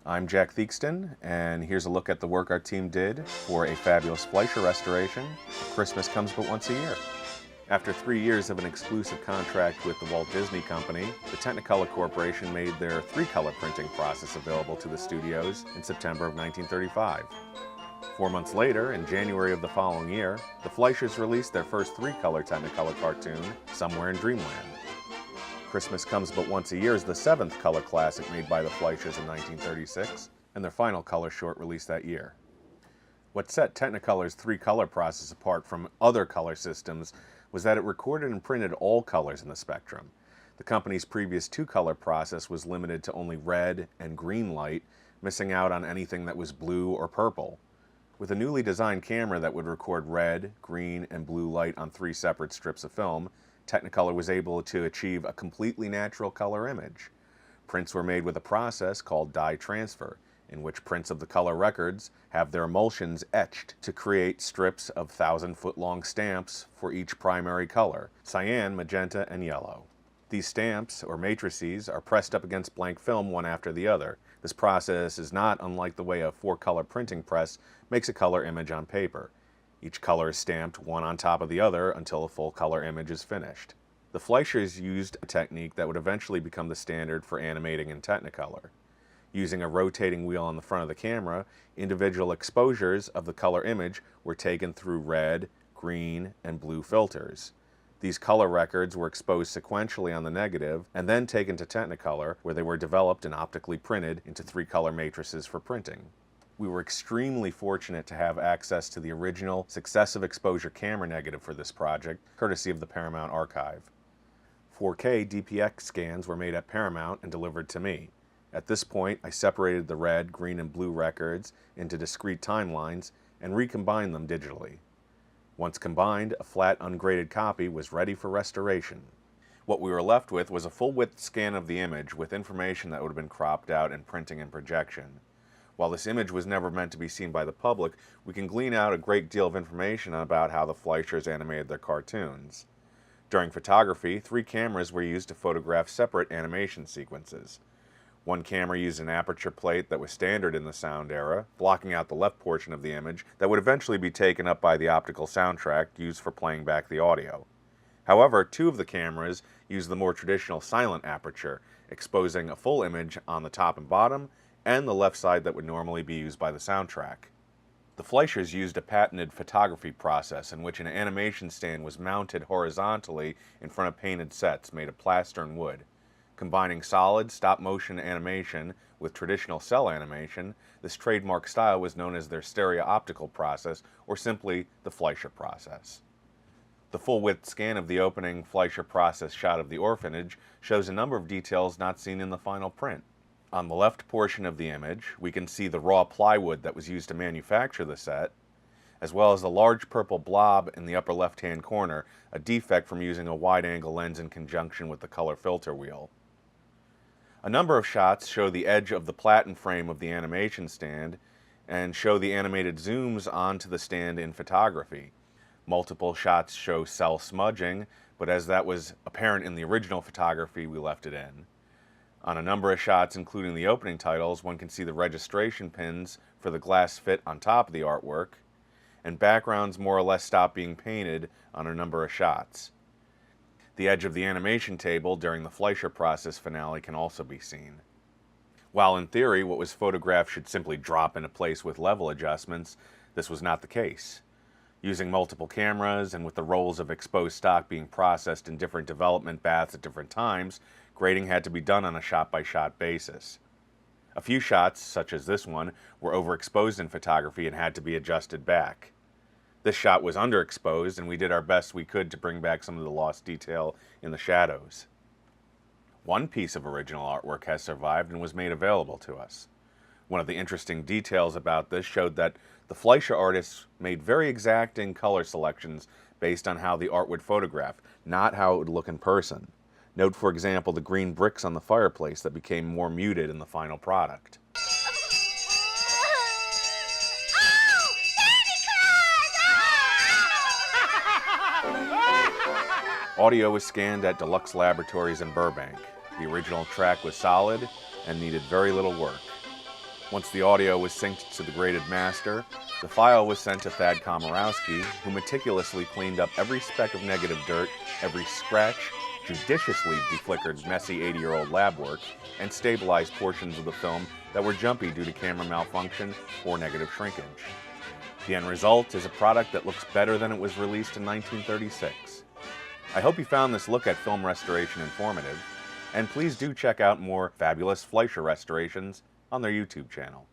I'm Jack Theakston, and here's a look at the work our team did for a Fabulous Fleischer restoration. Christmas comes but once a year. After 3 years of an exclusive contract with the Walt Disney Company, the Technicolor Corporation made their 3-color printing process available to the studios in September of 1935. 4 months later, in January of the following year, the Fleischers released their first 3-color Technicolor cartoon, Somewhere in Dreamland. Christmas Comes But Once a Year is the 7th color classic made by the Fleischers in 1936, and their final color short released that year. What set Technicolor's 3-color process apart from other color systems was that it recorded and printed all colors in the spectrum. The company's previous 2-color process was limited to only red and green light, missing out on anything that was blue or purple. With a newly designed camera that would record red, green, and blue light on 3 separate strips of film, Technicolor was able to achieve a completely natural color image. Prints were made with a process called dye transfer, in which prints of the color records have their emulsions etched to create strips of 1,000-foot-long stamps for each primary color, cyan, magenta, and yellow. These stamps, or matrices, are pressed up against blank film one after the other. This process is not unlike the way a 4-color printing press makes a color image on paper. Each color is stamped one on top of the other until a full color image is finished. The Fleischers used a technique that would eventually become the standard for animating in Technicolor. Using a rotating wheel on the front of the camera, individual exposures of the color image were taken through red, green, and blue filters. These color records were exposed sequentially on the negative and then taken to Technicolor, where they were developed and optically printed into 3-color matrices for printing. We were extremely fortunate to have access to the original successive exposure camera negative for this project, courtesy of the Paramount Archive. 4K DPX scans were made at Paramount and delivered to me. At this point, I separated the red, green, and blue records into discrete timelines and recombined them digitally. Once combined, a flat, ungraded copy was ready for restoration. What we were left with was a full-width scan of the image with information that would have been cropped out in printing and projection. While this image was never meant to be seen by the public, we can glean out a great deal of information about how the Fleischers animated their cartoons. During photography, 3 cameras were used to photograph separate animation sequences. One camera used an aperture plate that was standard in the sound era, blocking out the left portion of the image that would eventually be taken up by the optical soundtrack used for playing back the audio. However, 2 of the cameras used the more traditional silent aperture, exposing a full image on the top and bottom, and the left side that would normally be used by the soundtrack. The Fleischers used a patented photography process in which an animation stand was mounted horizontally in front of painted sets made of plaster and wood. Combining solid, stop-motion animation with traditional cell animation, this trademark style was known as their stereooptical process, or simply the Fleischer process. The full-width scan of the opening Fleischer process shot of the orphanage shows a number of details not seen in the final print. On the left portion of the image, we can see the raw plywood that was used to manufacture the set, as well as the large purple blob in the upper left-hand corner, a defect from using a wide-angle lens in conjunction with the color filter wheel. A number of shots show the edge of the platen frame of the animation stand and show the animated zooms onto the stand in photography. Multiple shots show cell smudging, but as that was apparent in the original photography, we left it in. On a number of shots, including the opening titles, one can see the registration pins for the glass fit on top of the artwork, and backgrounds more or less stop being painted on a number of shots. The edge of the animation table during the Fleischer process finale can also be seen. While in theory what was photographed should simply drop into place with level adjustments, this was not the case. Using multiple cameras and with the rolls of exposed stock being processed in different development baths at different times, grading had to be done on a shot-by-shot basis. A few shots, such as this one, were overexposed in photography and had to be adjusted back. This shot was underexposed, and we did our best we could to bring back some of the lost detail in the shadows. One piece of original artwork has survived and was made available to us. One of the interesting details about this showed that the Fleischer artists made very exacting color selections based on how the art would photograph, not how it would look in person. Note, for example, the green bricks on the fireplace that became more muted in the final product. Audio was scanned at Deluxe Laboratories in Burbank. The original track was solid and needed very little work. Once the audio was synced to the graded master, the file was sent to Thad Komorowski, who meticulously cleaned up every speck of negative dirt, every scratch, judiciously deflickered messy 80-year-old lab work, and stabilized portions of the film that were jumpy due to camera malfunction or negative shrinkage. The end result is a product that looks better than it was released in 1936. I hope you found this look at film restoration informative, and please do check out more Fabulous Fleischer restorations on their YouTube channel.